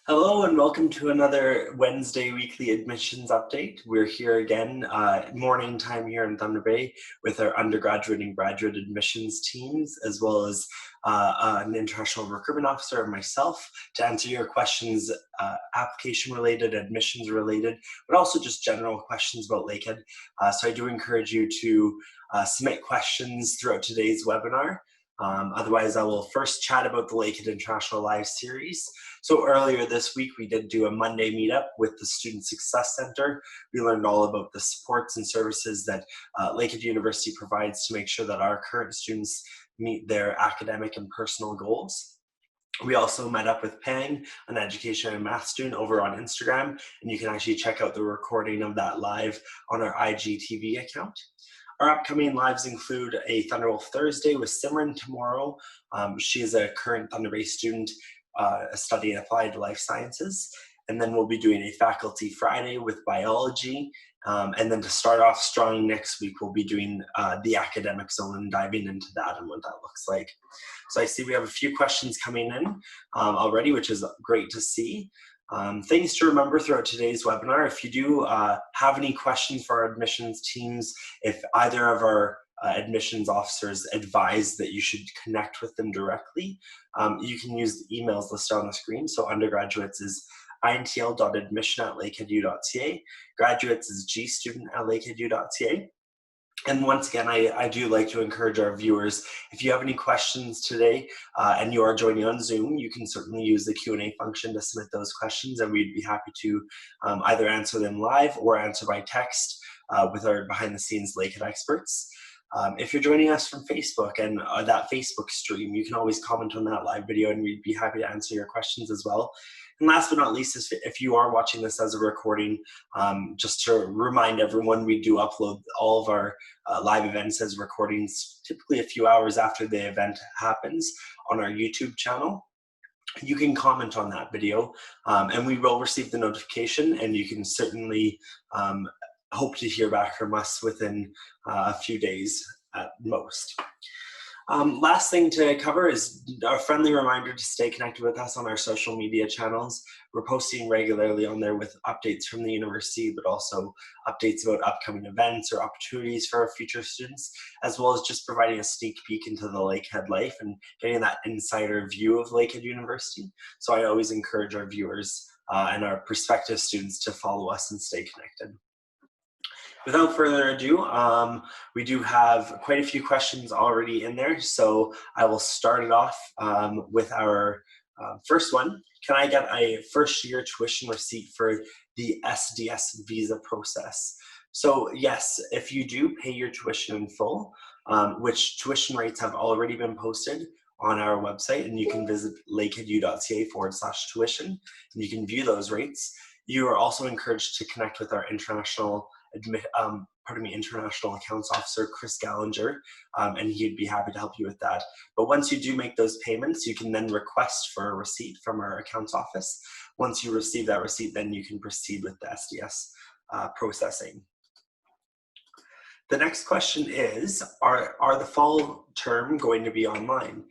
Hello and welcome to another Wednesday weekly admissions update. We're here again, morning time here in Thunder Bay with our undergraduate and graduate admissions teams, as well as an international recruitment officer and myself to answer your questions, application related, admissions related, but also just general questions about Lakehead. So I do encourage you to submit questions throughout today's webinar. Otherwise, I will first chat about the Lakehead International Live series. So earlier this week, we did do a Monday meetup with the Student Success Center. We learned all about the supports and services that Lakehead University provides to make sure that our current students meet their academic and personal goals. We also met up with Pang, an education and math student, over on Instagram, and you can actually check out the recording of that live on our IGTV account. Our upcoming lives include a Thunderwolf Thursday with Simran tomorrow. She is a current Thunder Bay student studying applied life sciences. And then we'll be doing a Faculty Friday with biology. And then to start off strong next week, we'll be doing the academic zone and diving into that and what that looks like. So I see we have a few questions coming in already, which is great to see. Things to remember throughout today's webinar: if you do have any questions for our admissions teams, if either of our admissions officers advise that you should connect with them directly, you can use the emails listed on the screen. So undergraduates is intl.admission@lakeheadu.ca, graduates is gstudent@lakeheadu.ca. And once again, I do like to encourage our viewers, if you have any questions today and you are joining on Zoom, you can certainly use the Q&A function to submit those questions, and we'd be happy to either answer them live or answer by text with our behind-the-scenes Lakehead experts. If you're joining us from Facebook and that Facebook stream, you can always comment on that live video and we'd be happy to answer your questions as well. And last but not least, if you are watching this as a recording, just to remind everyone, we do upload all of our live events as recordings, typically a few hours after the event happens, on our YouTube channel. You can comment on that video and we will receive the notification, and you can certainly hope to hear back from us within a few days at most. Last thing to cover is a friendly reminder to stay connected with us on our social media channels. We're posting regularly on there with updates from the university, but also updates about upcoming events or opportunities for our future students, as well as just providing a sneak peek into the Lakehead life and getting that insider view of Lakehead University. So I always encourage our viewers and our prospective students to follow us and stay connected. Without further ado, we do have quite a few questions already in there, so I will start it off with our first one. Can I get a first-year tuition receipt for the SDS visa process? So yes, if you do pay your tuition in full, which tuition rates have already been posted on our website, and you can visit lakeheadu.ca/tuition, and you can view those rates. You are also encouraged to connect with our international accounts officer, Chris Gallinger, and he'd be happy to help you with that. But once you do make those payments, you can then request for a receipt from our accounts office. Once you receive that receipt, then you can proceed with the SDS processing. The next question is, are the fall term going to be online?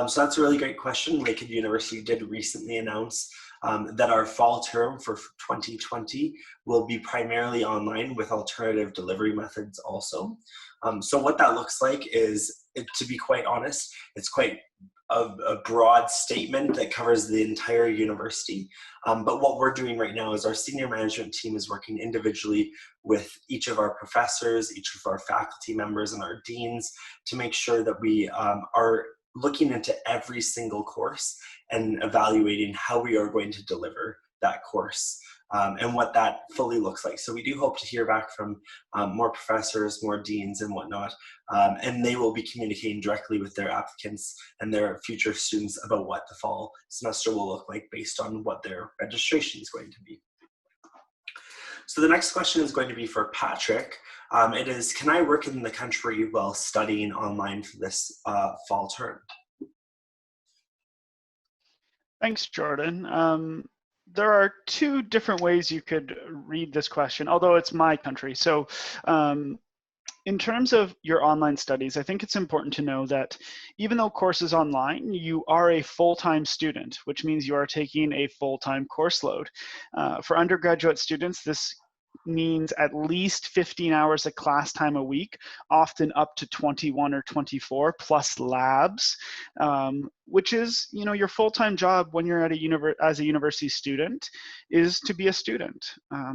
So that's a really great question. Lakehead University did recently announce that our fall term for 2020 will be primarily online with alternative delivery methods also. So what that looks like is, to be quite honest, it's quite a broad statement that covers the entire university. But what we're doing right now is our senior management team is working individually with each of our professors, each of our faculty members, and our deans to make sure that we are looking into every single course and evaluating how we are going to deliver that course and what that fully looks like. So we do hope to hear back from more professors, more deans and whatnot, and they will be communicating directly with their applicants and their future students about what the fall semester will look like based on what their registration is going to be. So the next question is going to be for Patrick. It is, can I work in the country while studying online for this fall term? Thanks, Jordan. There are two different ways you could read this question, although it's my country. So In terms of your online studies, I think it's important to know that even though course is online, you are a full-time student, which means you are taking a full-time course load. For undergraduate students, this means at least 15 hours of class time a week, often up to 21 or 24 plus labs, which is, your full-time job when you're at as a university student is to be a student.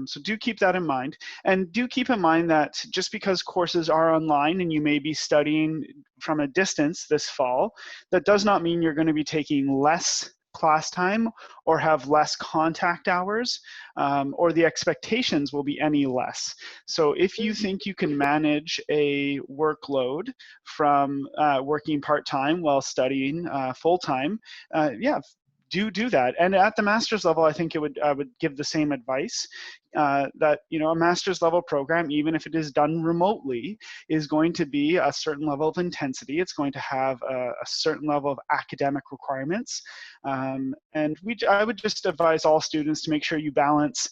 So do keep that in mind. And do keep in mind that just because courses are online and you may be studying from a distance this fall, that does not mean you're going to be taking less class time or have less contact hours, or the expectations will be any less. So if you think you can manage a workload from working part-time while studying full-time, yeah, do that. And at the master's level, I think I would give the same advice, that a master's level program, even if it is done remotely, is going to be a certain level of intensity. It's going to have a certain level of academic requirements. And I would just advise all students to make sure you balance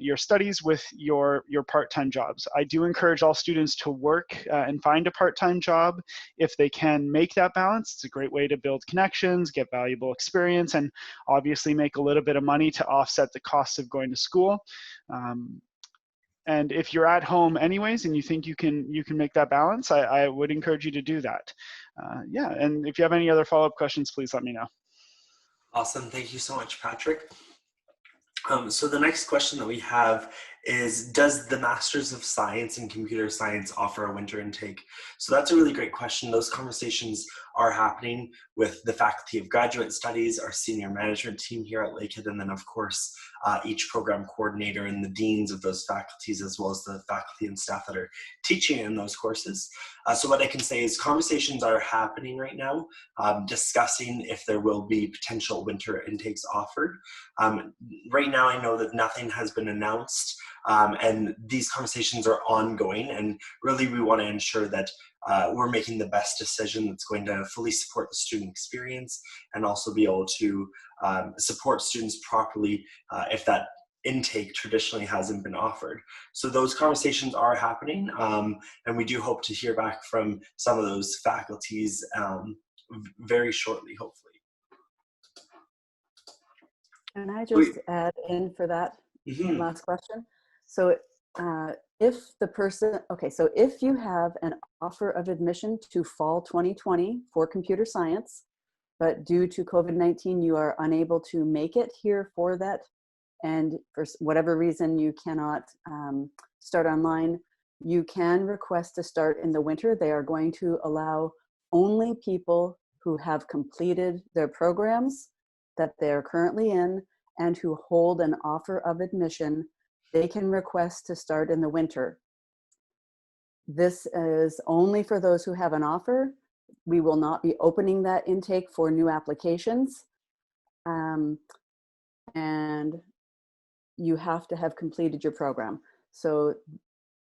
your studies with your part-time jobs. I do encourage all students to work and find a part-time job if they can make that balance. It's a great way to build connections, get valuable experience, and obviously make a little bit of money to offset the costs of going to school. And if you're at home anyways and you think you can make that balance, I would encourage you to do that. Yeah, and if you have any other follow-up questions, please let me know. Awesome. Thank you so much, Patrick. So the next question that we have is, does the Masters of Science in Computer Science offer a winter intake? So that's a really great question. Those conversations are happening with the Faculty of Graduate Studies, our senior management team here at Lakehead, and then of course, each program coordinator and the deans of those faculties, as well as the faculty and staff that are teaching in those courses. So what I can say is conversations are happening right now, discussing if there will be potential winter intakes offered. Right now, I know that nothing has been announced, and these conversations are ongoing, and really we want to ensure that we're making the best decision that's going to fully support the student experience and also be able to support students properly if that intake traditionally hasn't been offered. So those conversations are happening, and we do hope to hear back from some of those faculties very shortly, hopefully. Can I just add in for that last question? So if the person, okay, so if you have an offer of admission to fall 2020 for computer science, but due to COVID-19, you are unable to make it here for that, and for whatever reason you cannot start online, you can request to start in the winter. They are going to allow only people who have completed their programs that they're currently in and who hold an offer of admission. They can request to start in the winter. This is only for those who have an offer. We will not be opening that intake for new applications. And you have to have completed your program. So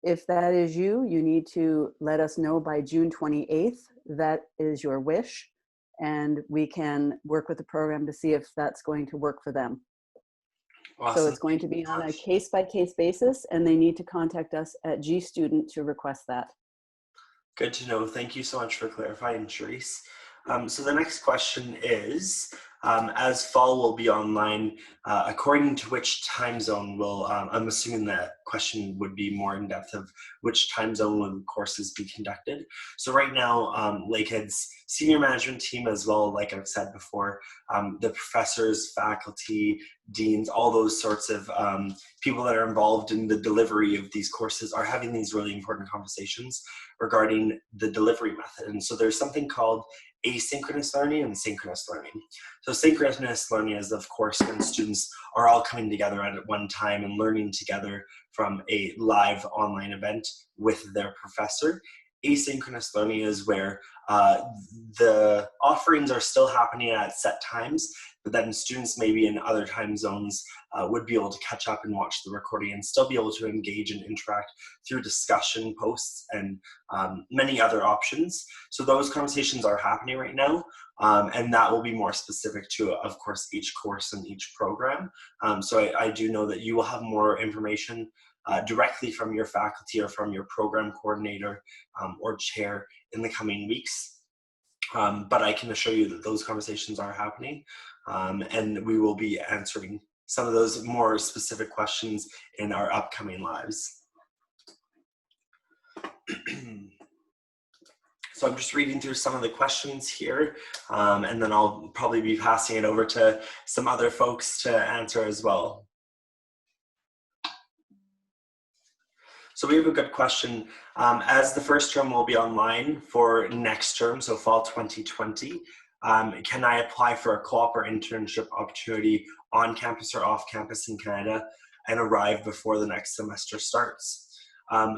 if that is you, you need to let us know by June 28th. That is your wish. And we can work with the program to see if that's going to work for them. Awesome. So it's going to be on a case-by-case basis, and they need to contact us at GStudent to request that. Good to know. Thank you so much for clarifying, Charisse. So the next question is, as fall will be online, according to which time zone will, I'm assuming that question would be more in depth of which time zone will courses be conducted. So right now, Lakehead's senior management team, as well, like I've said before, the professors, faculty, deans, all those sorts of people that are involved in the delivery of these courses are having these really important conversations regarding the delivery method. And so there's something called asynchronous learning and synchronous learning. So synchronous learning is, of course, when students are all coming together at one time and learning together from a live online event with their professor. Asynchronous learning is where the offerings are still happening at set times, but then students maybe in other time zones would be able to catch up and watch the recording and still be able to engage and interact through discussion posts and many other options. So those conversations are happening right now, and that will be more specific to, of course, each course and each program. So I do know that you will have more information directly from your faculty or from your program coordinator or chair in the coming weeks. But I can assure you that those conversations are happening, and we will be answering some of those more specific questions in our upcoming lives. So I'm just reading through some of the questions here, and then I'll probably be passing it over to some other folks to answer as well. So we have a good question. As the first term will be online for next term, so fall 2020, can I apply for a co-op or internship opportunity on campus or off campus in Canada and arrive before the next semester starts?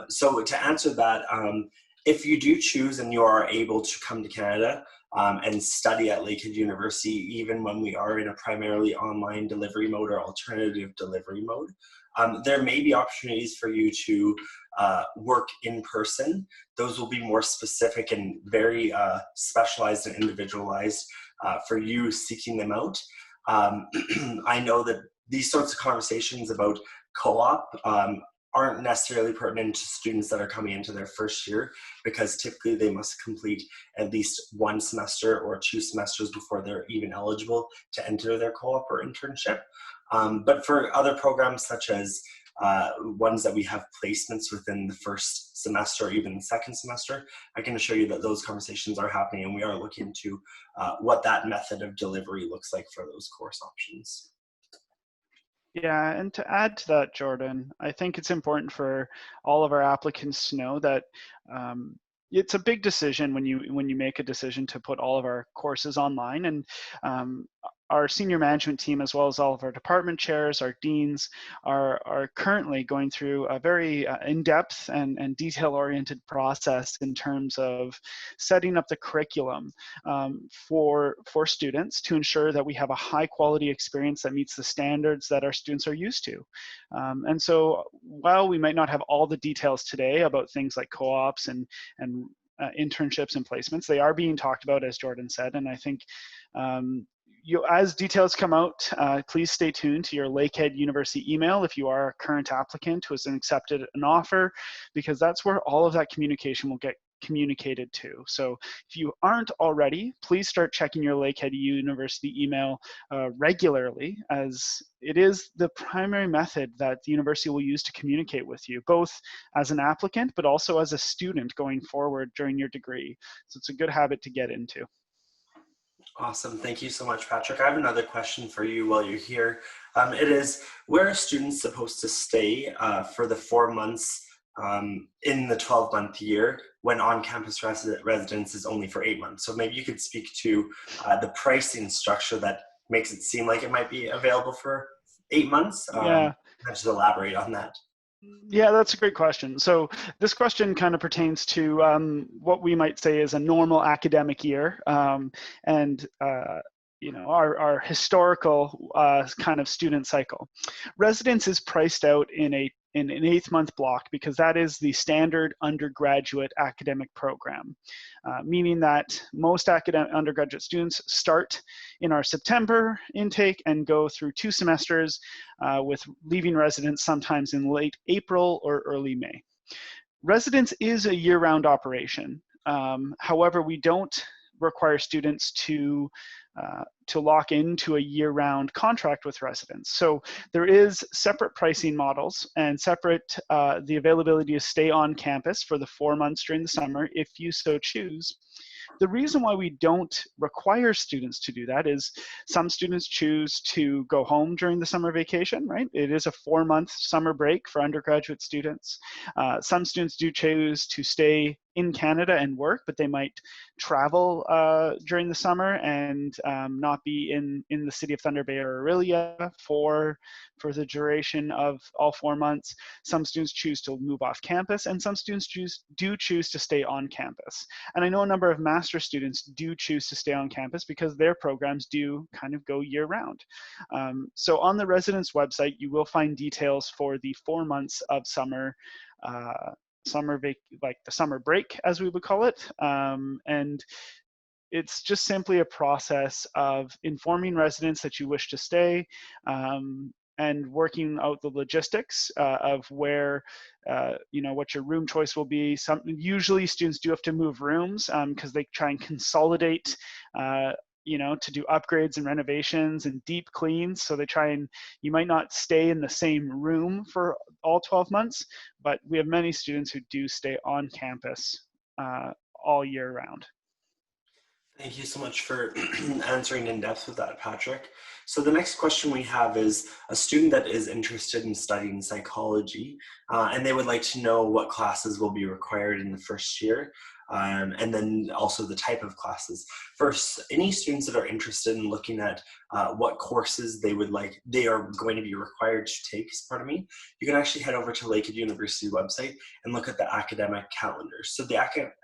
So to answer that, if you do choose and you are able to come to Canada and study at Lakehead University, even when we are in a primarily online delivery mode or alternative delivery mode, there may be opportunities for you to work in person. Those will be more specific and very specialized and individualized for you seeking them out. I know that these sorts of conversations about co-op aren't necessarily pertinent to students that are coming into their first year, because typically they must complete at least one semester or 2 semesters before they're even eligible to enter their co-op or internship. But for other programs, such as ones that we have placements within the first semester or even the second semester, I can assure you that those conversations are happening, and we are looking into what that method of delivery looks like for those course options. Yeah, and to add to that, Jordan, I think it's important for all of our applicants to know that it's a big decision when you make a decision to put all of our courses online, and our senior management team, as well as all of our department chairs, our deans, are currently going through a very in-depth and detail-oriented process in terms of setting up the curriculum for students to ensure that we have a high-quality experience that meets the standards that our students are used to. And so while we might not have all the details today about things like co-ops and internships and placements, they are being talked about, as Jordan said, and I think as details come out, please stay tuned to your Lakehead University email if you are a current applicant who has accepted an offer, because that's where all of that communication will get communicated to. So if you aren't already, please start checking your Lakehead University email regularly, as it is the primary method that the university will use to communicate with you, both as an applicant, but also as a student going forward during your degree. So it's a good habit to get into. Awesome. Thank you so much, Patrick. I have another question for you while you're here. It is, where are students supposed to stay for the 4 months in the 12-month year when on-campus residence is only for 8 months? So maybe you could speak to the pricing structure that makes it seem like it might be available for 8 months. Yeah. Just elaborate on that. Yeah, that's a great question. So this question kind of pertains to what we might say is a normal academic year, and you know, our historical kind of student cycle. Residence is priced out in an 8-month block because that is the standard undergraduate academic program, meaning that most undergraduate students start in our September intake and go through 2 semesters with leaving residence sometimes in late April or early May. Residence is a year-round operation. However, we don't require students to lock into a year-round contract with residents. So there is separate pricing models and separate the availability to stay on campus for the 4 months during the summer if you so choose. The reason why we don't require students to do that is some students choose to go home during the summer vacation, right? It is a 4-month summer break for undergraduate students. Some students do choose to stay in Canada and work, but they might travel during the summer and not be in the city of Thunder Bay or Orillia for the duration of all 4 months. Some students choose to move off campus, and some students do choose to stay on campus. And I know a number of master's students do choose to stay on campus because their programs do kind of go year round. So on the residence website, you will find details for the 4 months of summer, like the summer break, as we would call it. And it's just simply a process of informing residents that you wish to stay, and working out the logistics of where, what your room choice will be. Usually students do have to move rooms because they try and consolidate, to do upgrades and renovations and deep cleans. So you might not stay in the same room for all 12 months, but we have many students who do stay on campus all year round. Thank you so much for answering in depth with that, Patrick. So the next question we have is a student that is interested in studying psychology, and they would like to know what classes will be required in the first year, and then also the type of classes. First, any students that are interested in looking at what courses they are going to be required to take, you can actually head over to Lakehead University website and look at the academic calendar. So the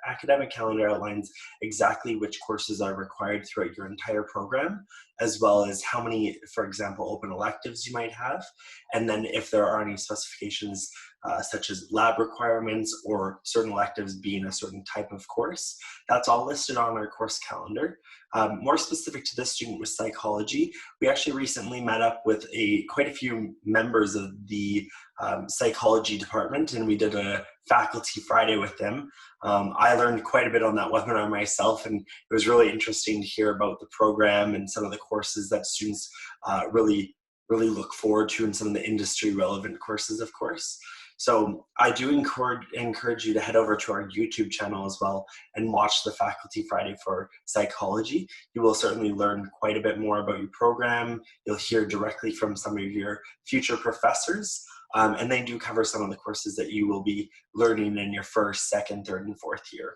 academic calendar outlines exactly which courses are required throughout your entire program, as well as how many, for example, open electives you might have, and then if there are any specifications such as lab requirements or certain electives being a certain type of course. That's all listed on our course calendar. More specific to this student with psychology, we actually recently met up with quite a few members of the psychology department, and we did a faculty Friday with them. I learned quite a bit on that webinar myself, and it was really interesting to hear about the program and some of the courses that students really look forward to, and some of the industry relevant courses, of course. So I do encourage you to head over to our YouTube channel as well and watch the Faculty Friday for Psychology. You will certainly learn quite a bit more about your program. You'll hear directly from some of your future professors, and they do cover some of the courses that you will be learning in your first, second, third, and fourth year.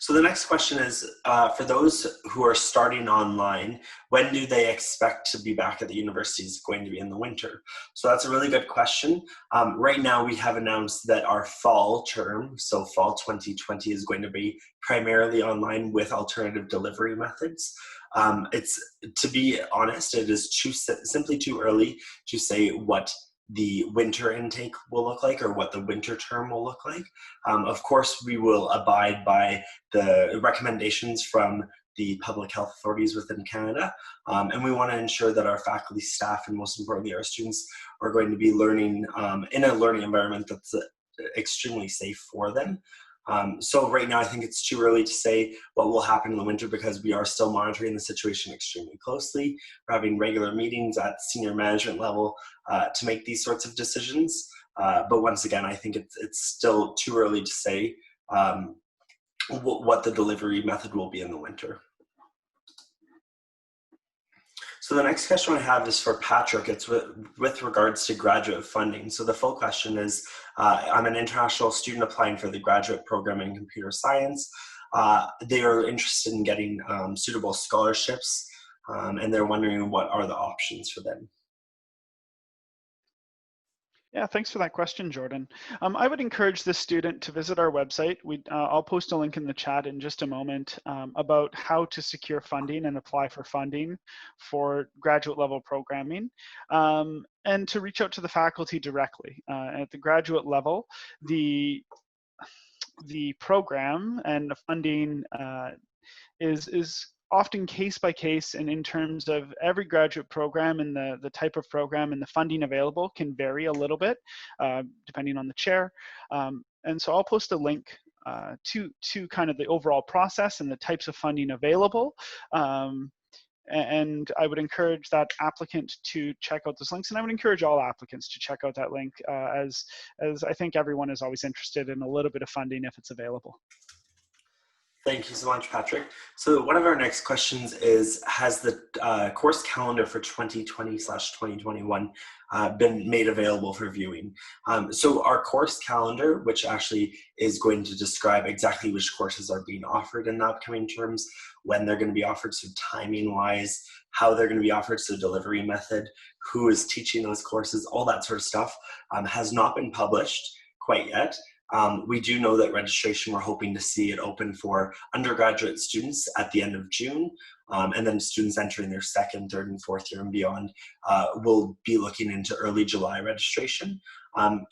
So the next question is, for those who are starting online, when do they expect to be back at the university? Is it going to be in the winter? So that's a really good question. Right now we have announced that our fall term, so fall 2020, is going to be primarily online with alternative delivery methods. To be honest, it is simply too early to say what the winter intake will look like or what the winter term will look like. Of course, we will abide by the recommendations from the public health authorities within Canada, and we want to ensure that our faculty, staff, and most importantly our students are going to be learning in a learning environment that's extremely safe for them. So right now I think it's too early to say what will happen in the winter because we are still monitoring the situation extremely closely. We're having regular meetings at senior management level to make these sorts of decisions. But once again, I think it's still too early to say what the delivery method will be in the winter. So the next question I have is for Patrick. It's with regards to graduate funding. So the full question is, I'm an international student applying for the graduate program in computer science. They are interested in getting suitable scholarships, and they're wondering what are the options for them. Yeah, thanks for that question, Jordan. I would encourage this student to visit our website. I'll post a link in the chat in just a moment about how to secure funding and apply for funding for graduate level programming, and to reach out to the faculty directly. At the graduate level, the program and the funding is often case by case, and in terms of every graduate program and the type of program and the funding available can vary a little bit depending on the chair. And so I'll post a link to kind of the overall process and the types of funding available. And I would encourage that applicant to check out those links, and I would encourage all applicants to check out that link as I think everyone is always interested in a little bit of funding if it's available. Thank you so much, Patrick. So one of our next questions is, has the course calendar for 2020/2021 been made available for viewing? So our course calendar, which actually is going to describe exactly which courses are being offered in the upcoming terms, when they're going to be offered, so timing-wise, how they're going to be offered, so delivery method, who is teaching those courses, all that sort of stuff, has not been published quite yet. We do know that registration, we're hoping to see it open for undergraduate students at the end of June, and then students entering their second, third, and fourth year and beyond will be looking into early July registration.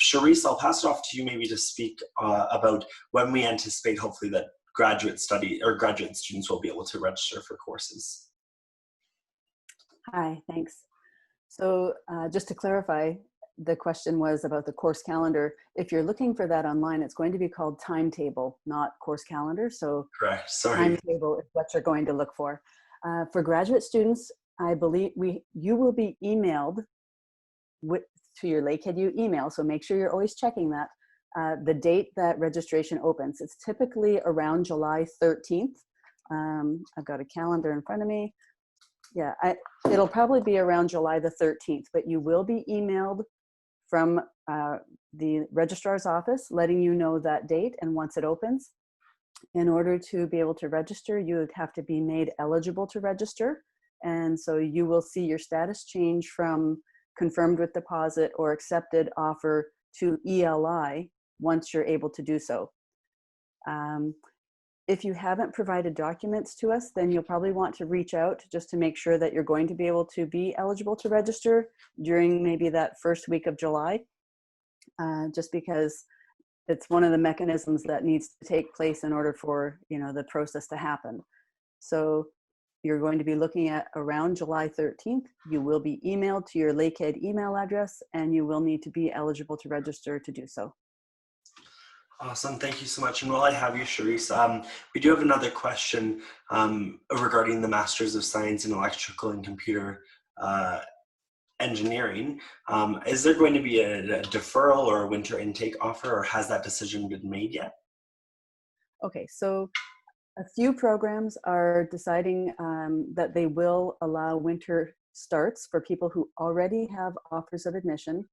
Charisse, I'll pass it off to you maybe to speak about when we anticipate hopefully that graduate students will be able to register for courses. Hi, thanks. So just to clarify, the question was about the course calendar. If you're looking for that online, it's going to be called timetable, not course calendar. So Correct. Sorry. timetable is what you're going to look for. For graduate students, I believe you will be emailed to your Lakehead U email. So make sure you're always checking that. The date that registration opens. It's typically around July 13th. I've got a calendar in front of me. Yeah, it'll probably be around July the 13th, but you will be emailed from the registrar's office letting you know that date and once it opens. In order to be able to register, you would have to be made eligible to register. And so you will see your status change from confirmed with deposit or accepted offer to ELI once you're able to do so. If you haven't provided documents to us, then you'll probably want to reach out just to make sure that you're going to be able to be eligible to register during maybe that first week of July, just because it's one of the mechanisms that needs to take place in order for the process to happen. So you're going to be looking at around July 13th. You will be emailed to your Lakehead email address, and you will need to be eligible to register to do so. Awesome, thank you so much. And while I have you, Charisse, we do have another question regarding the Masters of Science in Electrical and Computer Engineering. Is there going to be a deferral or a winter intake offer, or has that decision been made yet? Okay, so a few programs are deciding that they will allow winter starts for people who already have offers of admission.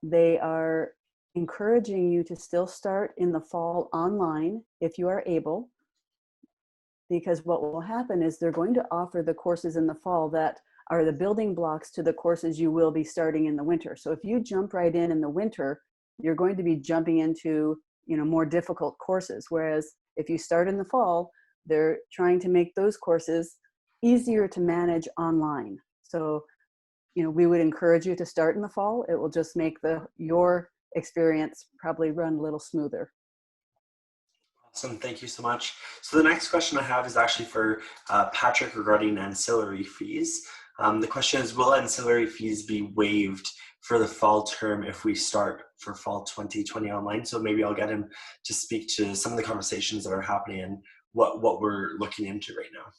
They are encouraging you to still start in the fall online if you are able, because what will happen is they're going to offer the courses in the fall that are the building blocks to the courses you will be starting in the winter. So if you jump right in the winter, you're going to be jumping into more difficult courses, whereas if you start in the fall, they're trying to make those courses easier to manage online. So we would encourage you to start in the fall. It will just make your experience probably run a little smoother. Awesome, thank you so much. So the next question I have is actually for Patrick regarding ancillary fees. The question is, will ancillary fees be waived for the fall term if we start for fall 2020 online? So maybe I'll get him to speak to some of the conversations that are happening and what we're looking into right now.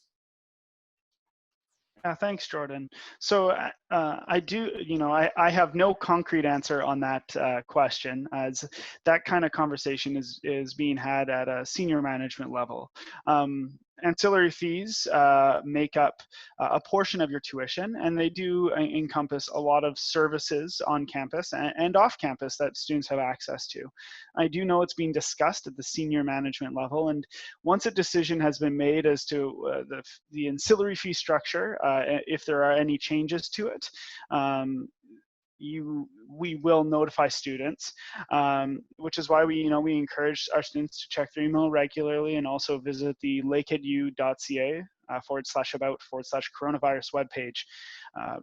Yeah, thanks, Jordan. So I do, I have no concrete answer on that question, as that kind of conversation is being had at a senior management level. Ancillary fees make up a portion of your tuition, and they do encompass a lot of services on campus and off campus that students have access to. I do know it's being discussed at the senior management level, and once a decision has been made as to the ancillary fee structure, if there are any changes to it, we will notify students, which is why we encourage our students to check their email regularly, and also visit the lakeheadu.ca /about/coronavirus webpage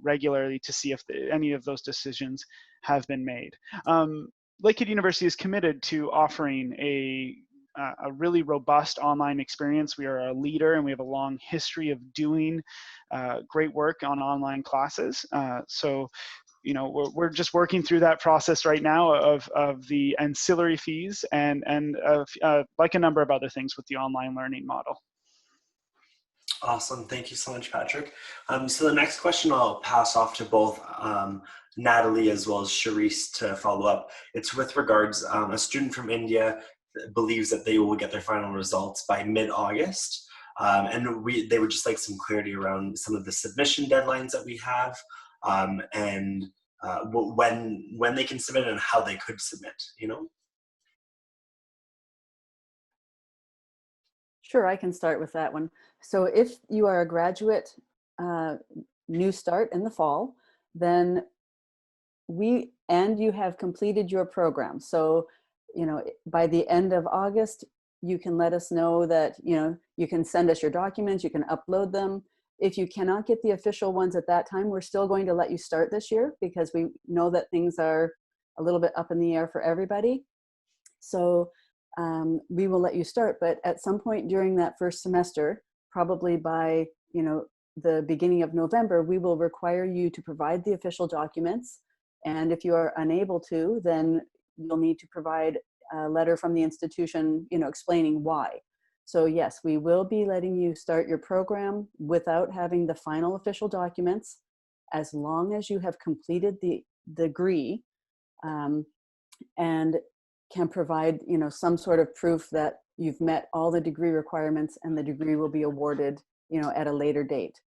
regularly to see if any of those decisions have been made. Lakehead University is committed to offering a really robust online experience. We are a leader, and we have a long history of doing great work on online classes. So we're just working through that process right now of the ancillary fees and like a number of other things with the online learning model. Awesome, thank you so much, Patrick. So the next question I'll pass off to both Natalie as well as Charisse to follow up. It's with regards, a student from India believes that they will get their final results by mid-August. And they would just like some clarity around some of the submission deadlines that we have, and when they can submit and how they could submit, Sure, I can start with that one. So if you are a graduate new start in the fall, then you have completed your program. So, by the end of August, you can let us know that, you can send us your documents, you can upload them. If you cannot get the official ones at that time, we're still going to let you start this year, because we know that things are a little bit up in the air for everybody. So we will let you start, but at some point during that first semester, probably by the beginning of November, we will require you to provide the official documents. And if you are unable to, then you'll need to provide a letter from the institution, explaining why. So yes, we will be letting you start your program without having the final official documents, as long as you have completed the degree, and can provide, some sort of proof that you've met all the degree requirements and the degree will be awarded, at a later date.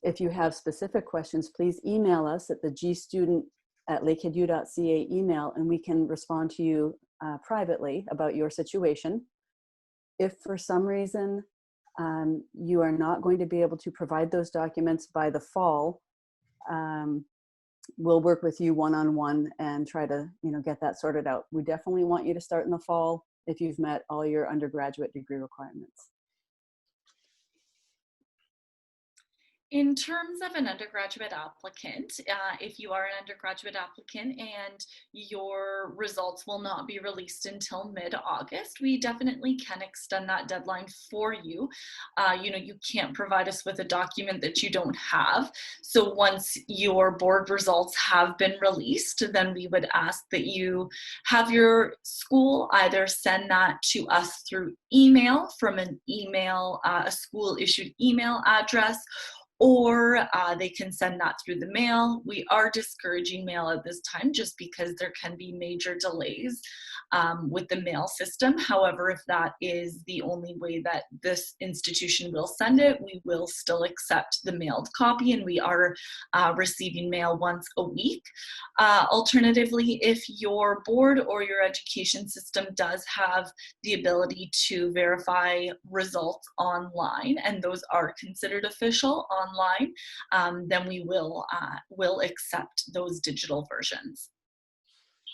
If you have specific questions, please email us at the gstudent@lakeheadu.ca email, and we can respond to you privately about your situation. If for some reason you are not going to be able to provide those documents by the fall, we'll work with you one-on-one and try to, get that sorted out. We definitely want you to start in the fall if you've met all your undergraduate degree requirements. In terms of an undergraduate applicant, if you are an undergraduate applicant and your results will not be released until mid-August, we definitely can extend that deadline for you. You can't provide us with a document that you don't have. So once your board results have been released, then we would ask that you have your school either send that to us through email from a school-issued email address, or they can send that through the mail. We are discouraging mail at this time just because there can be major delays with the mail system. However, if that is the only way that this institution will send it, we will still accept the mailed copy, and we are receiving mail once a week. Alternatively, if your board or your education system does have the ability to verify results online, and those are considered official online, then we will accept those digital versions.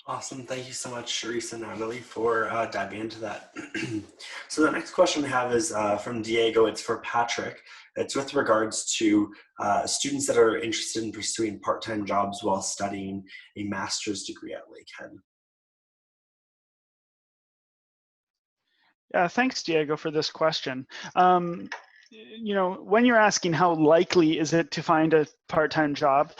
Awesome. Thank you so much, Sharice and Natalie, for diving into that. So the next question we have is from Diego. It's for Patrick. It's with regards to students that are interested in pursuing part-time jobs while studying a master's degree at Lakehead. Thanks, Diego, for this question. When you're asking how likely is it to find a part-time job,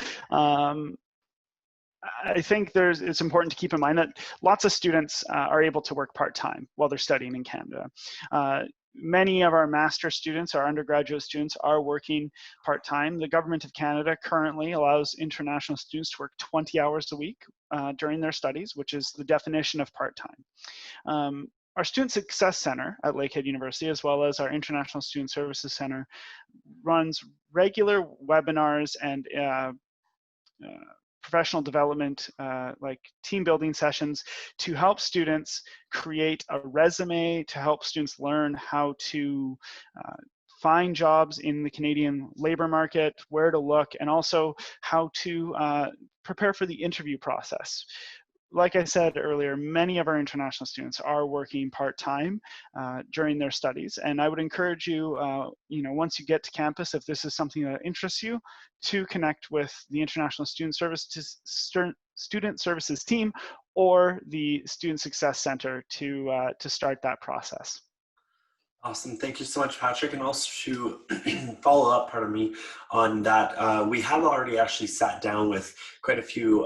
I think it's important to keep in mind that lots of students are able to work part-time while they're studying in Canada. Many of our master students, our undergraduate students, are working part-time. The Government of Canada currently allows international students to work 20 hours a week during their studies, which is the definition of part-time. Our Student Success Center at Lakehead University, as well as our International Student Services Center, runs regular webinars and professional development, like team building sessions, to help students create a resume, to help students learn how to find jobs in the Canadian labor market, where to look, and also how to prepare for the interview process. Like I said earlier, many of our international students are working part-time during their studies, and I would encourage you, once you get to campus, if this is something that interests you, to connect with the International Student Services team or the Student Success Center to start that process. Awesome. Thank you so much, Patrick. And also to follow up, on that, we have already actually sat down with quite a few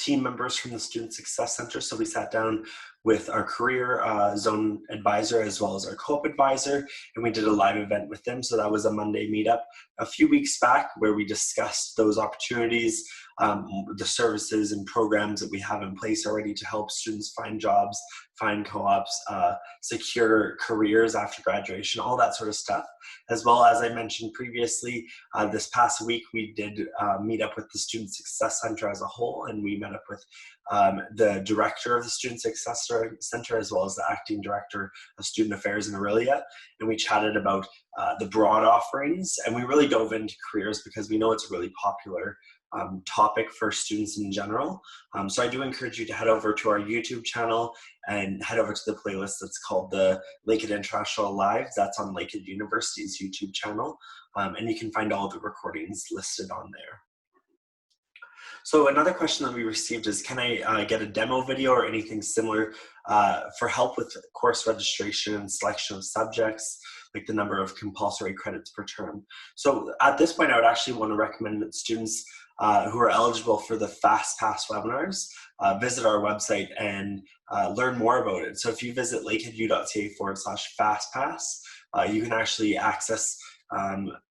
team members from the Student Success Center. So we sat down with our career zone advisor as well as our co-op advisor, and we did a live event with them. So that was a Monday meetup a few weeks back where we discussed those opportunities, the services and programs that we have in place already to help students find jobs, find co-ops, secure careers after graduation, all that sort of stuff. As well as I mentioned previously, this past week we did meet up with the Student Success Center as a whole, and we met up with the director of the Student Success Center as well as the acting director of Student Affairs in Aurelia, and we chatted about the broad offerings, and we really dove into careers because we know it's a really popular topic for students in general. So I do encourage you to head over to our YouTube channel and head over to the playlist that's called the Lakehead International Live. That's on Lakehead University's YouTube channel, and you can find all the recordings listed on there. So another question that we received is, can I get a demo video or anything similar for help with course registration and selection of subjects, like the number of compulsory credits per term? So at this point, I would actually want to recommend that students who are eligible for the FastPass webinars visit our website and learn more about it. So if you visit lakeheadu.ca/FastPass, you can actually access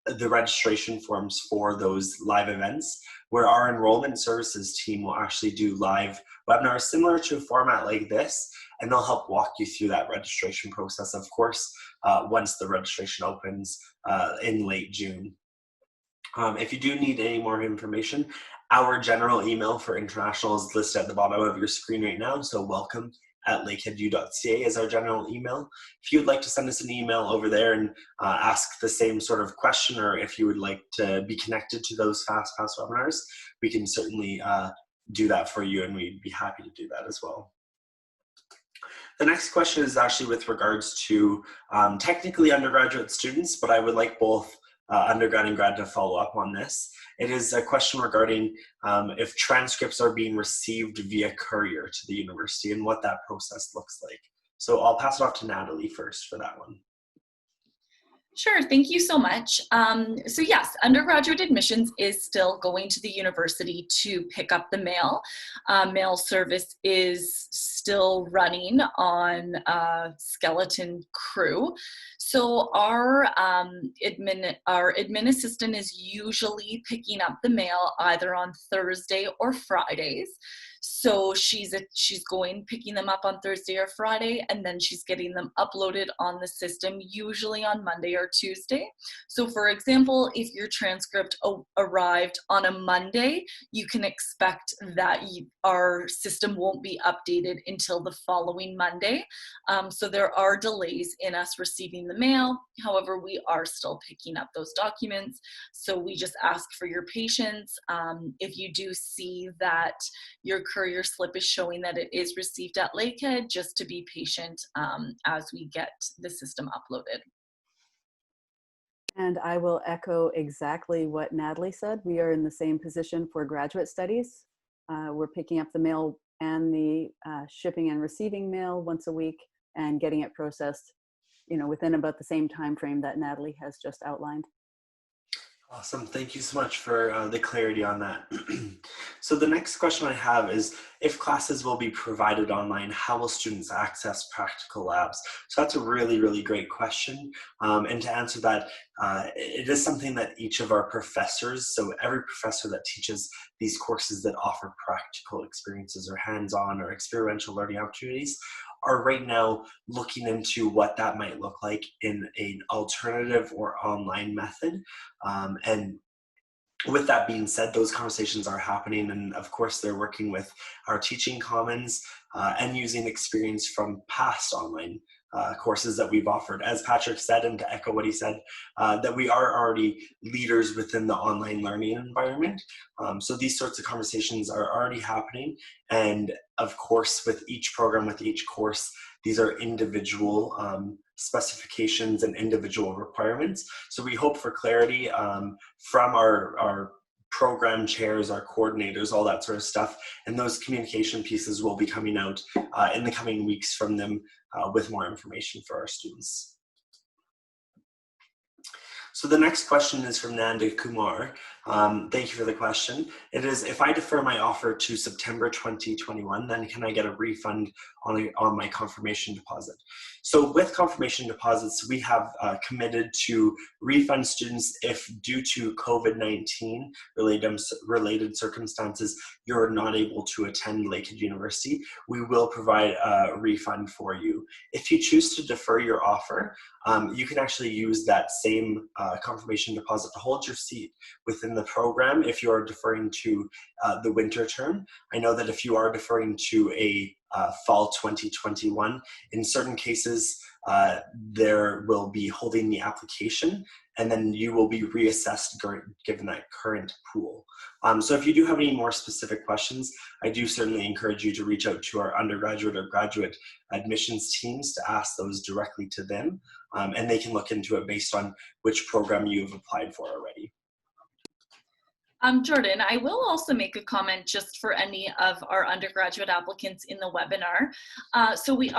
the registration forms for those live events, where our enrollment services team will actually do live webinars similar to a format like this, and they'll help walk you through that registration process, of course, once the registration opens in late June. If you do need any more information, our general email for international is listed at the bottom of your screen right now, so welcome@lakeheadu.ca is our general email. If you'd like to send us an email over there and ask the same sort of question, or if you would like to be connected to those FastPass webinars, we can certainly do that for you, and we'd be happy to do that as well. The next question is actually with regards to technically undergraduate students, but I would like both undergrad and grad to follow up on this. It is a question regarding if transcripts are being received via courier to the university and what that process looks like. So I'll pass it off to Natalie first for that one. Sure, thank you so much. So yes, undergraduate admissions is still going to the university to pick up the mail. Mail service is still running on skeleton crew. So our admin assistant is usually picking up the mail either on Thursday or Fridays. So she's picking them up on Thursday or Friday, and then she's getting them uploaded on the system, usually on Monday or Tuesday. So for example, if your transcript arrived on a Monday, you can expect that our system won't be updated until the following Monday. So there are delays in us receiving the mail. However, we are still picking up those documents. So we just ask for your patience. If you do see that your courier slip is showing that it is received at Lakehead, just to be patient as we get the system uploaded. And I will echo exactly what Natalie said. We are in the same position for graduate studies. We're picking up the mail and the shipping and receiving mail once a week and getting it processed, within about the same time frame that Natalie has just outlined. Awesome. Thank you so much for the clarity on that. So the next question I have is, if classes will be provided online, how will students access practical labs? So that's a really, really great question. And to answer that, it is something that each of our professors, so every professor that teaches these courses that offer practical experiences or hands-on or experiential learning opportunities, are right now looking into what that might look like in an alternative or online method. And with that being said, those conversations are happening, and of course they're working with our teaching commons and using experience from past online courses that we've offered. As Patrick said, and to echo what he said, that we are already leaders within the online learning environment. So these sorts of conversations are already happening. And of course, with each program, with each course, these are individual specifications and individual requirements. So we hope for clarity from our program chairs, our coordinators, all that sort of stuff. And those communication pieces will be coming out in the coming weeks from them with more information for our students. So the next question is from Nanda Kumar. Thank you for the question. It is, if I defer my offer to September 2021, then can I get a refund on my confirmation deposit? So with confirmation deposits, we have committed to refund students if, due to COVID-19 related circumstances, you're not able to attend Lakehead University, we will provide a refund for you. If you choose to defer your offer, you can actually use that same confirmation deposit to hold your seat within the program if you are deferring to the winter term. I know that if you are deferring to a fall 2021, in certain cases, there will be holding the application, and then you will be reassessed given that current pool. So if you do have any more specific questions, I do certainly encourage you to reach out to our undergraduate or graduate admissions teams to ask those directly to them, and they can look into it based on which program you've applied for already. Jordan, I will also make a comment just for any of our undergraduate applicants in the webinar. So we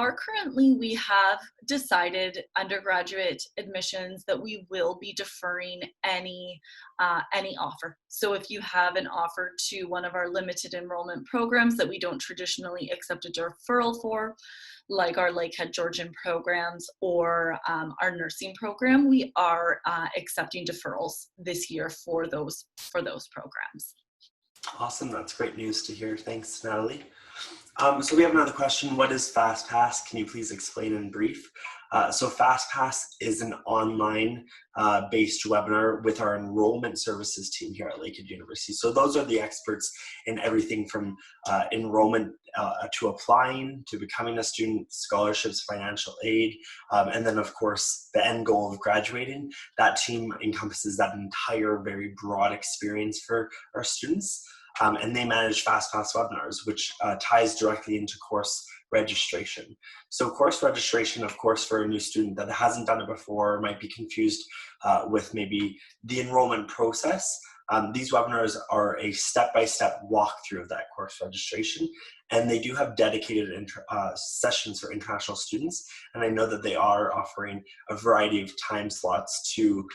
have decided undergraduate admissions that we will be deferring any offer. So if you have an offer to one of our limited enrollment programs that we don't traditionally accept a deferral for, like our Lakehead Georgian programs or our nursing program, we are accepting deferrals this year for those programs. Awesome, that's great news to hear. Thanks, Natalie. So we have another question. What is FastPass? Can you please explain in brief? So FastPass is an online based webinar with our enrollment services team here at Lakehead University. So those are the experts in everything from enrollment to applying, to becoming a student, scholarships, financial aid, and then of course the end goal of graduating. That team encompasses that entire very broad experience for our students. And they manage FastPass webinars, which ties directly into course registration. So course registration, of course, for a new student that hasn't done it before, or might be confused with maybe the enrollment process, these webinars are a step-by-step walkthrough of that course registration, and they do have dedicated sessions for international students, and I know that they are offering a variety of time slots to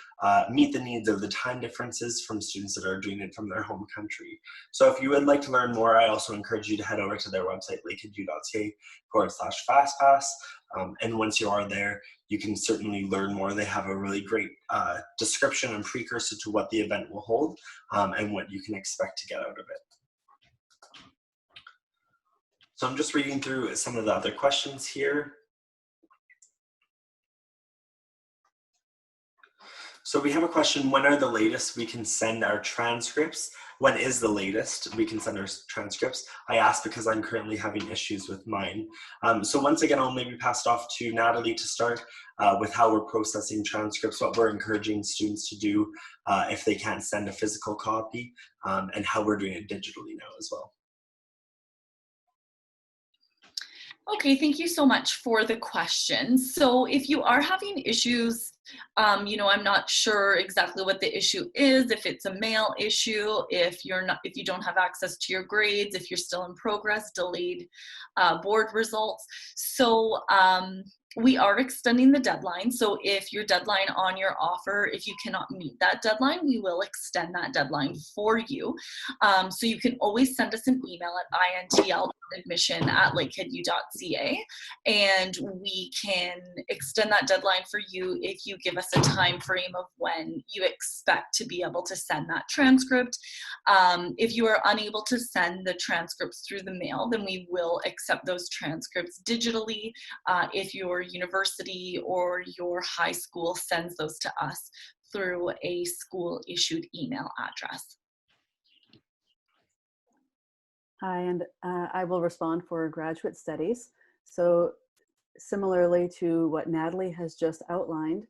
meet the needs of the time differences from students that are doing it from their home country. So if you would like to learn more, I also encourage you to head over to their website, lakeheadu.ca/FastPass, and once you are there, you can certainly learn more. They have a really great description and precursor to what the event will hold and what you can expect to get out of it. So I'm just reading through some of the other questions here. So we have a question, when are the latest we can send our transcripts? When is the latest we can send our transcripts? I ask because I'm currently having issues with mine. So once again, I'll maybe pass it off to Natalie to start with how we're processing transcripts, what we're encouraging students to do if they can't send a physical copy, and how we're doing it digitally now as well. Okay, thank you so much for the question. So if you are having issues, I'm not sure exactly what the issue is, if it's a mail issue, if you don't have access to your grades, if you're still in progress, delayed board results. So we are extending the deadline. So if your deadline on your offer, if you cannot meet that deadline, we will extend that deadline for you. So you can always send us an email at intl.admission@lakeheadu.ca, and we can extend that deadline for you if you give us a time frame of when you expect to be able to send that transcript. If you are unable to send the transcripts through the mail, then we will accept those transcripts digitally if your university or your high school sends those to us through a school-issued email address. Hi, and I will respond for graduate studies. So similarly to what Natalie has just outlined,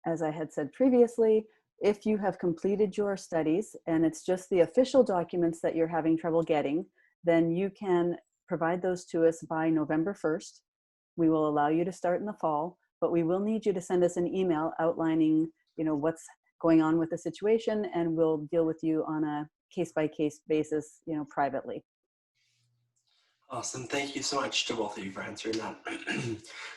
as I had said previously, if you have completed your studies and it's just the official documents that you're having trouble getting, then you can provide those to us by November 1st. We will allow you to start in the fall, but we will need you to send us an email outlining, what's going on with the situation, and we'll deal with you on a case-by-case basis, privately. Awesome. Thank you so much to both of you for answering that.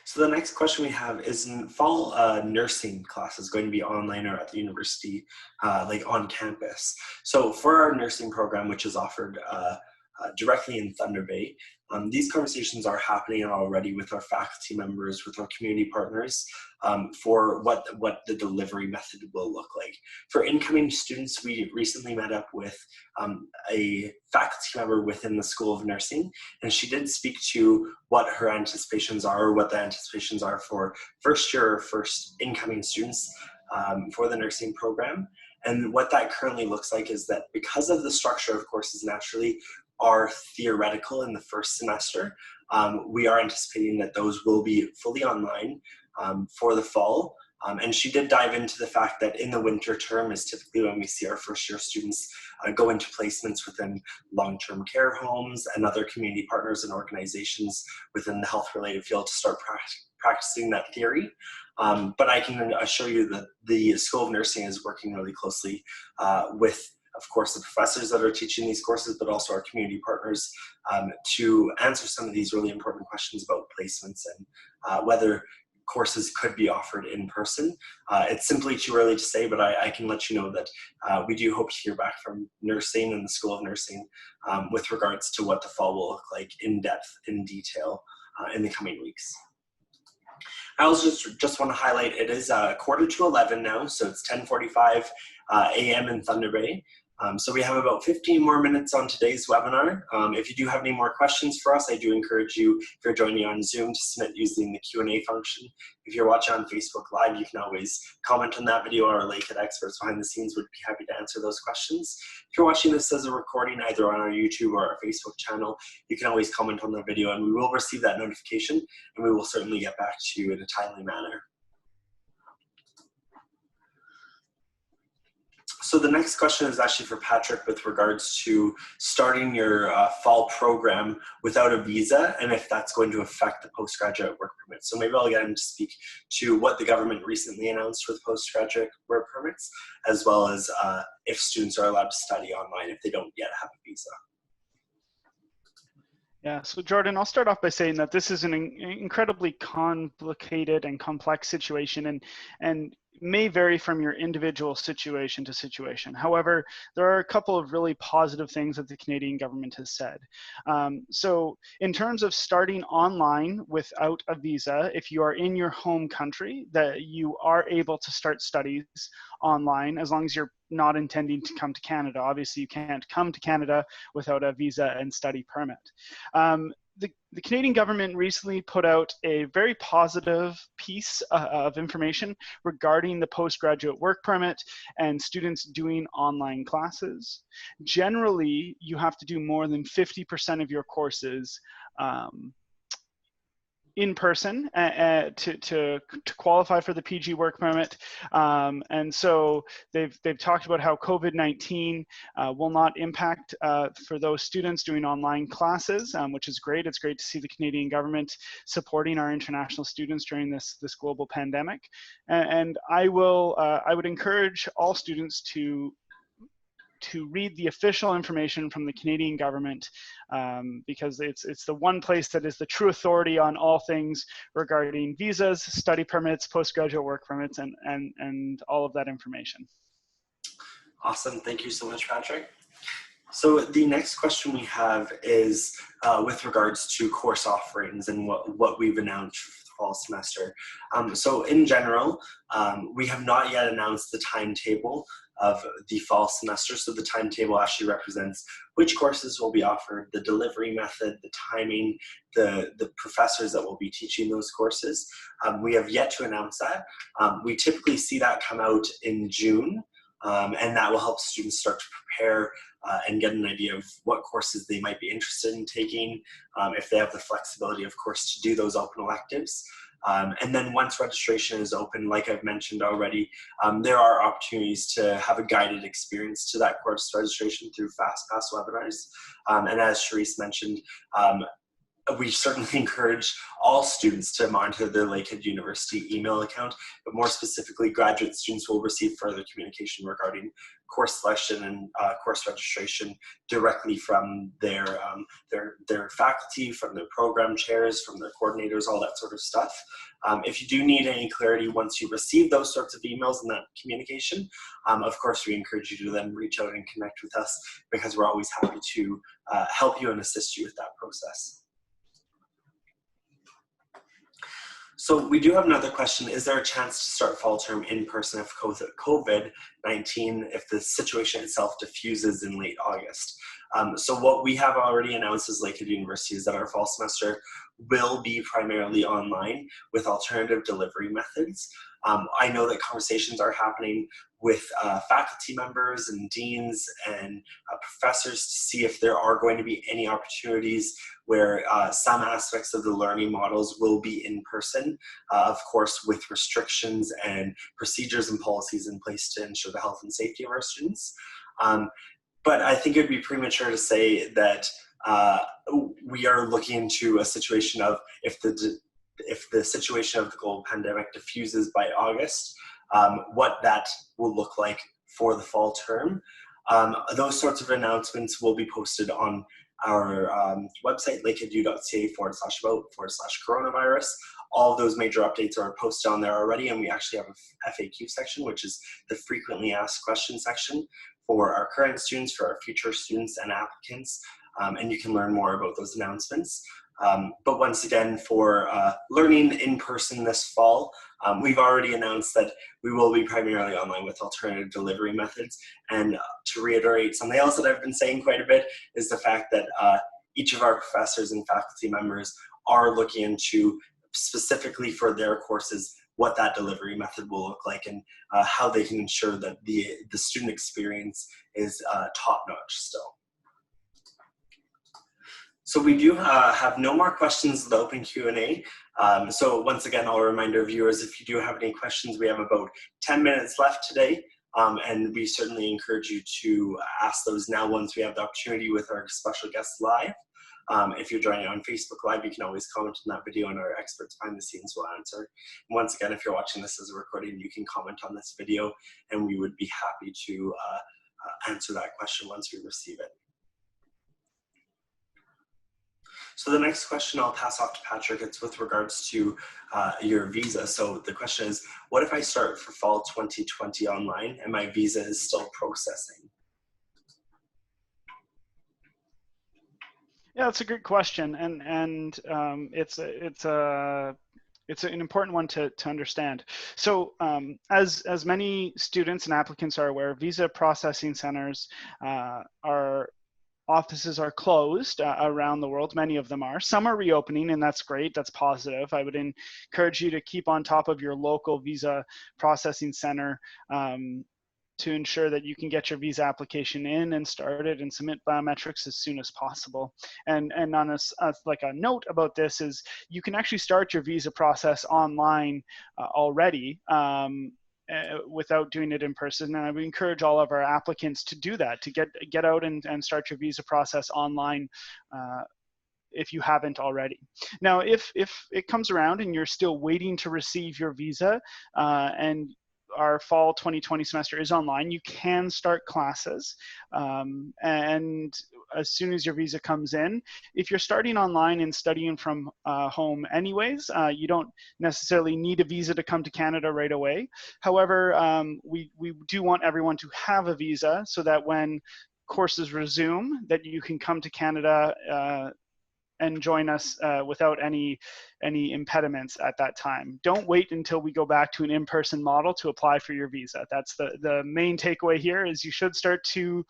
So the next question we have is, in fall nursing classes going to be online or at the university, like on campus? So for our nursing program, which is offered directly in Thunder Bay, these conversations are happening already with our faculty members, with our community partners, for what the delivery method will look like. For incoming students, we recently met up with a faculty member within the School of Nursing, and she did speak to what her anticipations are, or what the anticipations are for first year or first incoming students for the nursing program. And what that currently looks like is that because of the structure of courses naturally are theoretical in the first semester, we are anticipating that those will be fully online for the fall. And she did dive into the fact that in the winter term is typically when we see our first year students go into placements within long-term care homes and other community partners and organizations within the health-related field to start practicing that theory. But I can assure you that the School of Nursing is working really closely with, of course, the professors that are teaching these courses, but also our community partners to answer some of these really important questions about placements and whether courses could be offered in person. It's simply too early to say, but I can let you know that we do hope to hear back from nursing and the School of Nursing with regards to what the fall will look like in depth, in detail in the coming weeks. I also just want to highlight it is 11:45 now, so it's 10:45 a.m. in Thunder Bay. So we have about 15 more minutes on today's webinar. If you do have any more questions for us, I do encourage you, if you're joining on Zoom, to submit using the Q&A function. If you're watching on Facebook Live, you can always comment on that video. Our Lakehead experts behind the scenes would be happy to answer those questions. If you're watching this as a recording, either on our YouTube or our Facebook channel, you can always comment on the video and we will receive that notification and we will certainly get back to you in a timely manner. So the next question is actually for Patrick with regards to starting your fall program without a visa and if that's going to affect the postgraduate work permit. So maybe I'll get him to speak to what the government recently announced with postgraduate work permits, as well as if students are allowed to study online if they don't yet have a visa. Yeah, so Jordan, I'll start off by saying that this is an incredibly complicated and complex situation and may vary from your individual situation to situation. However, there are a couple of really positive things that the Canadian government has said. So in terms of starting online without a visa, if you are in your home country, that you are able to start studies online as long as you're not intending to come to Canada. Obviously, you can't come to Canada without a visa and study permit. The Canadian government recently put out a very positive piece of information regarding the postgraduate work permit and students doing online classes. Generally, you have to do more than 50% of your courses in person to qualify for the PG work permit. And so they've talked about how COVID-19 will not impact for those students doing online classes, which is great. It's great to see the Canadian government supporting our international students during this global pandemic. And I would encourage all students to read the official information from the Canadian government because it's the one place that is the true authority on all things regarding visas, study permits, postgraduate work permits, and all of that information. Awesome, thank you so much, Patrick. So the next question we have is with regards to course offerings and what we've announced for the fall semester. So in general, we have not yet announced the timetable of the fall semester. So the timetable actually represents which courses will be offered, the delivery method, the timing, the professors that will be teaching those courses. We have yet to announce that. We typically see that come out in June, and that will help students start to prepare and get an idea of what courses they might be interested in taking, if they have the flexibility, of course, to do those open electives. And then once registration is open, like I've mentioned already, there are opportunities to have a guided experience to that course registration through FastPass webinars. And as Charisse mentioned, we certainly encourage all students to monitor their Lakehead University email account, but more specifically, graduate students will receive further communication regarding course selection and course registration directly from their faculty, from their program chairs, from their coordinators, all that sort of stuff. If you do need any clarity once you receive those sorts of emails and that communication, of course, we encourage you to then reach out and connect with us because we're always happy to help you and assist you with that process. So we do have another question. Is there a chance to start fall term in person if COVID-19, if the situation itself diffuses in late August? So what we have already announced as Lakehead University is that our fall semester will be primarily online with alternative delivery methods. I know that conversations are happening with faculty members and deans and professors to see if there are going to be any opportunities where some aspects of the learning models will be in person, of course, with restrictions and procedures and policies in place to ensure the health and safety of our students. But I think it would be premature to say that we are looking into a situation of if the if the situation of the global pandemic diffuses by August, what that will look like for the fall term. Those sorts of announcements will be posted on our website, lakeheadu.ca/about/coronavirus. All of those major updates are posted on there already, and we actually have a FAQ section, which is the frequently asked questions section for our current students, for our future students and applicants, and you can learn more about those announcements. But once again, for learning in person this fall, we've already announced that we will be primarily online with alternative delivery methods. And to reiterate, something else that I've been saying quite a bit is the fact that each of our professors and faculty members are looking into, specifically for their courses, what that delivery method will look like, and how they can ensure that the student experience is top-notch still. So we do have no more questions in the open Q&A. So once again, I'll remind our viewers, if you do have any questions, we have about 10 minutes left today. And we certainly encourage you to ask those now once we have the opportunity with our special guests live. If you're joining on Facebook Live, you can always comment on that video and our experts behind the scenes will answer. And once again, if you're watching this as a recording, you can comment on this video and we would be happy to answer that question once we receive it. So the next question I'll pass off to Patrick. It's with regards to your visa. So the question is, what if I start for fall 2020 online and my visa is still processing? Yeah, that's a great question, and it's an important one to understand. So as many students and applicants are aware, visa processing centers offices are closed around the world. Many of them are. Some are reopening, and that's great. That's positive. I would encourage you to keep on top of your local visa processing center to ensure that you can get your visa application in and started and submit biometrics as soon as possible. And on like a note about this is you can actually start your visa process online already without doing it in person. And I would encourage all of our applicants to do that, to get out and start your visa process online if you haven't already. Now, if it comes around and you're still waiting to receive your visa and our fall 2020 semester is online, you can start classes. And as soon as your visa comes in, if you're starting online and studying from home anyways, you don't necessarily need a visa to come to Canada right away. However, we do want everyone to have a visa so that when courses resume, that you can come to Canada and join us without any impediments at that time. Don't wait until we go back to an in-person model to apply for your visa. That's the main takeaway here, is you should start to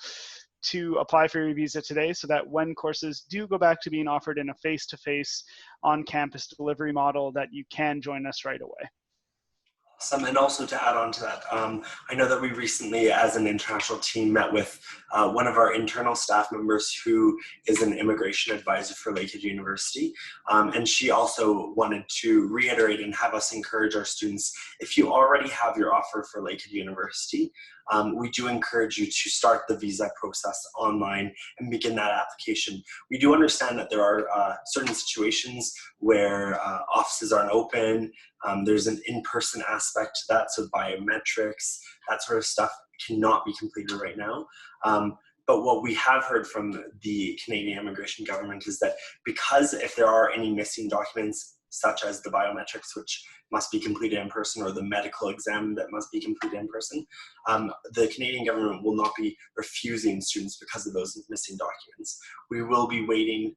apply for your visa today so that when courses do go back to being offered in a face-to-face on-campus delivery model, that you can join us right away. Awesome. And also to add on to that, I know that we recently, as an international team, met with one of our internal staff members who is an immigration advisor for Lakehead University. And she also wanted to reiterate and have us encourage our students, if you already have your offer for Lakehead University, we do encourage you to start the visa process online and begin that application. We do understand that there are certain situations where offices aren't open. There's an in-person aspect to that, so biometrics, that sort of stuff cannot be completed right now. But what we have heard from the Canadian immigration government is that because if there are any missing documents, such as the biometrics, which must be completed in person, or the medical exam that must be completed in person, the Canadian government will not be refusing students because of those missing documents. We will be waiting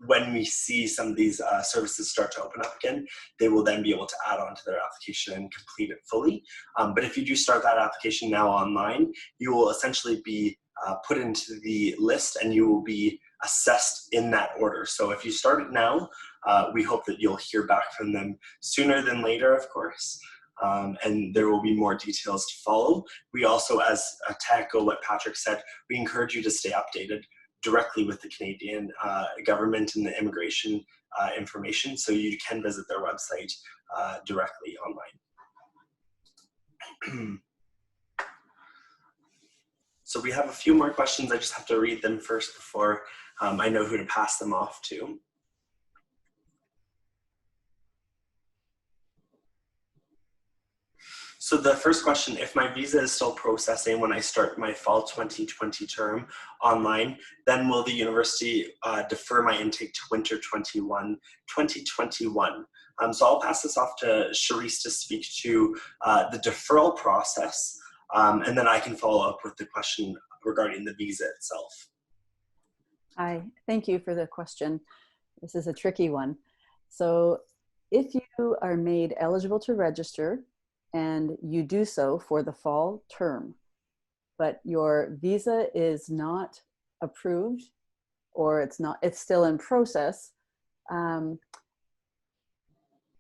when we see some of these services start to open up again, they will then be able to add on to their application and complete it fully. But if you do start that application now online, you will essentially be put into the list and you will be assessed in that order. So if you start it now, we hope that you'll hear back from them sooner than later, of course. And there will be more details to follow. We also, as to echo what Patrick said, we encourage you to stay updated directly with the Canadian government and the immigration information, so you can visit their website directly online. So we have a few more questions. I just have to read them first before I know who to pass them off to. So the first question, if my visa is still processing when I start my fall 2020 term online, then will the university defer my intake to winter 2021? So I'll pass this off to Charisse to speak to the deferral process, and then I can follow up with the question regarding the visa itself. Hi, thank you for the question. This is a tricky one. So if you are made eligible to register and you do so for the fall term, but your visa is not approved or it's still in process,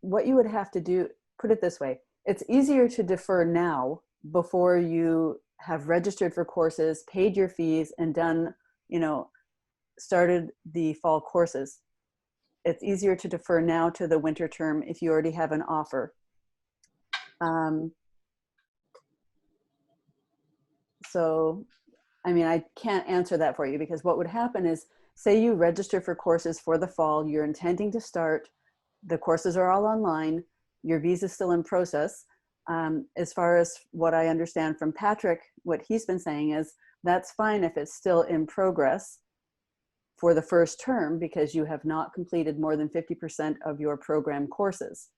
what you would have to do, put it this way, it's easier to defer now before you have registered for courses, paid your fees, and done, started the fall courses. It's easier to defer now to the winter term if you already have an offer. So, I mean, I can't answer that for you, because what would happen is, say you register for courses for the fall, you're intending to start, the courses are all online, your visa is still in process. As far as what I understand from Patrick, what he's been saying is that's fine if it's still in progress for the first term, because you have not completed more than 50% of your program courses.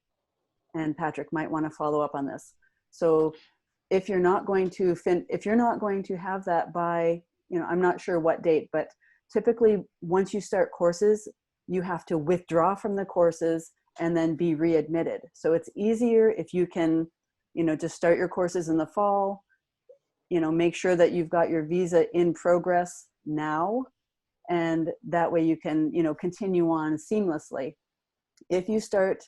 And Patrick might want to follow up on this. So if you're not going to have that by, I'm not sure what date, but typically once you start courses, you have to withdraw from the courses and then be readmitted. So it's easier if you can, just start your courses in the fall, make sure that you've got your visa in progress now, and that way you can, continue on seamlessly. If you start,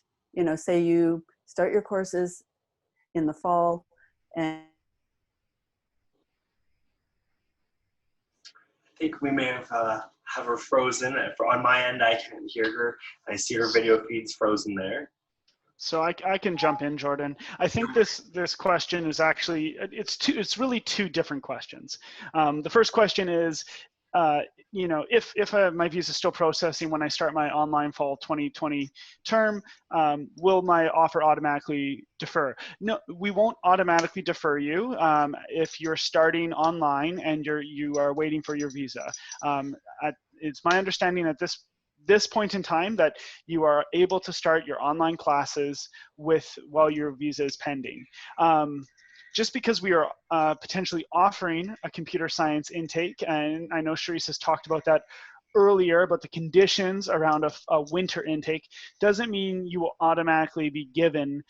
say you start your courses in the fall and I think we may have her frozen. On my end, I can't hear her. I see her video feed's frozen there. So I can jump in, Jordan. I think this question is actually, it's really two different questions. The first question is, if my visa is still processing when I start my online fall 2020 term, will my offer automatically defer? No, we won't automatically defer you if you're starting online and you are waiting for your visa. It's my understanding at this point in time that you are able to start your online classes while your visa is pending. Just because we are potentially offering a computer science intake, and I know Charisse has talked about that earlier, about the conditions around a winter intake, doesn't mean you will automatically be given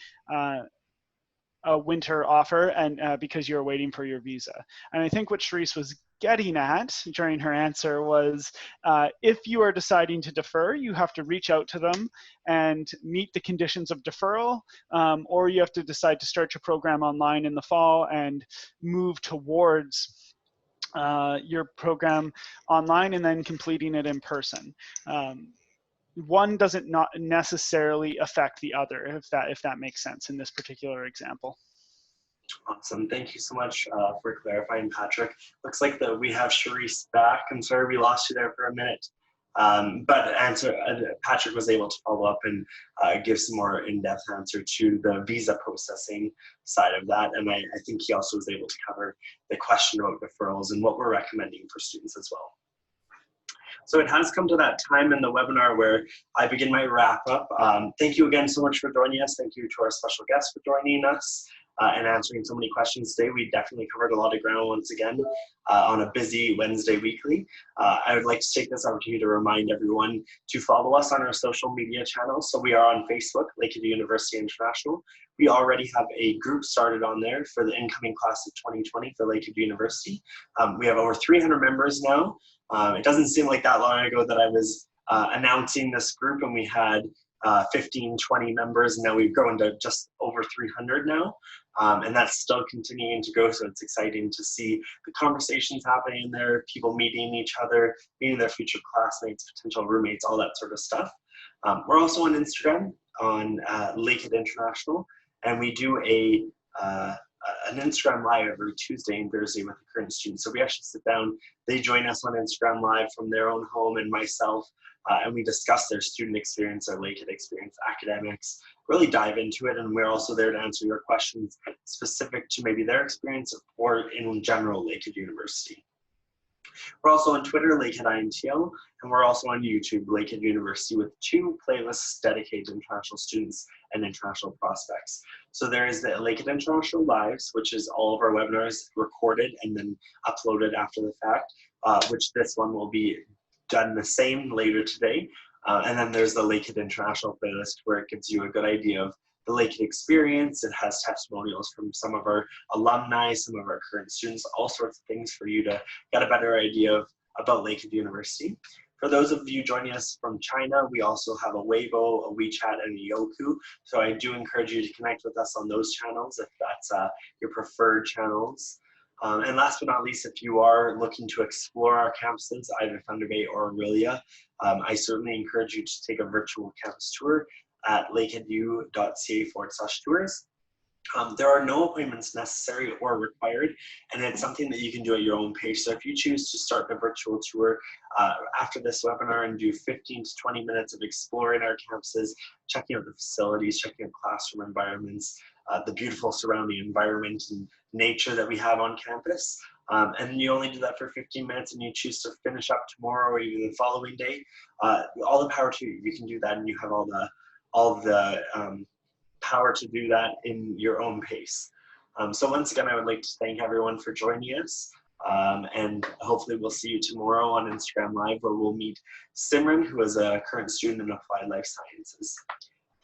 a winter offer and because you're waiting for your visa. And I think what Charisse was getting at during her answer was, if you are deciding to defer, you have to reach out to them and meet the conditions of deferral, or you have to decide to start your program online in the fall and move towards your program online and then completing it in person. One doesn't not necessarily affect the other, if that makes sense in this particular example. Awesome. Thank you so much for clarifying, Patrick. Looks like we have Charisse back. I'm sorry we lost you there for a minute. But Patrick was able to follow up and give some more in-depth answer to the visa processing side of that. And I think he also was able to cover the question about deferrals and what we're recommending for students as well. So it has come to that time in the webinar where I begin my wrap up. Thank you again so much for joining us. Thank you to our special guests for joining us and answering so many questions today. We definitely covered a lot of ground once again on a busy Wednesday weekly. I would like to take this opportunity to remind everyone to follow us on our social media channels. So we are on Facebook, Lakehead University International. We already have a group started on there for the incoming class of 2020 for Lakehead University. We have over 300 members now. It doesn't seem like that long ago that I was announcing this group and we had 15, 20 members, and now we've grown to just over 300 now. And that's still continuing to go, so it's exciting to see the conversations happening there, people meeting each other, meeting their future classmates, potential roommates, all that sort of stuff. We're also on Instagram, on Lakehead International, and we do a an Instagram Live every Tuesday and Thursday with the current students. So we actually sit down, they join us on Instagram Live from their own home and myself, and we discuss their student experience, their Lakehead experience, academics, really dive into it. And we're also there to answer your questions specific to maybe their experience or in general Lakehead University. We're also on Twitter, Lakehead INTL, and we're also on YouTube, Lakehead University, with 2 playlists dedicated to international students and international prospects. So there is the Lakehead International Lives, which is all of our webinars recorded and then uploaded after the fact, which this one will be done the same later today. And then there's the Lakehead International playlist, where it gives you a good idea of the Lakehead experience. It has testimonials from some of our alumni, some of our current students, all sorts of things for you to get a better idea about Lakehead University. For those of you joining us from China, we also have a Weibo, a WeChat, and a Youku. So I do encourage you to connect with us on those channels if that's your preferred channels. And last but not least, if you are looking to explore our campuses, either Thunder Bay or Aurelia, I certainly encourage you to take a virtual campus tour at lakeheadu.ca/tours. There are no appointments necessary or required, and it's something that you can do at your own pace. So if you choose to start the virtual tour after this webinar and do 15 to 20 minutes of exploring our campuses, checking out the facilities, checking out classroom environments, the beautiful surrounding environment and nature that we have on campus, and you only do that for 15 minutes and you choose to finish up tomorrow or even the following day, all the power to you. You can do that and you have all the power to do that in your own pace. So once again, I would like to thank everyone for joining us, and hopefully we'll see you tomorrow on Instagram Live, where we'll meet Simran, who is a current student in Applied Life Sciences.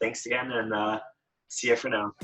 Thanks again, and see you for now.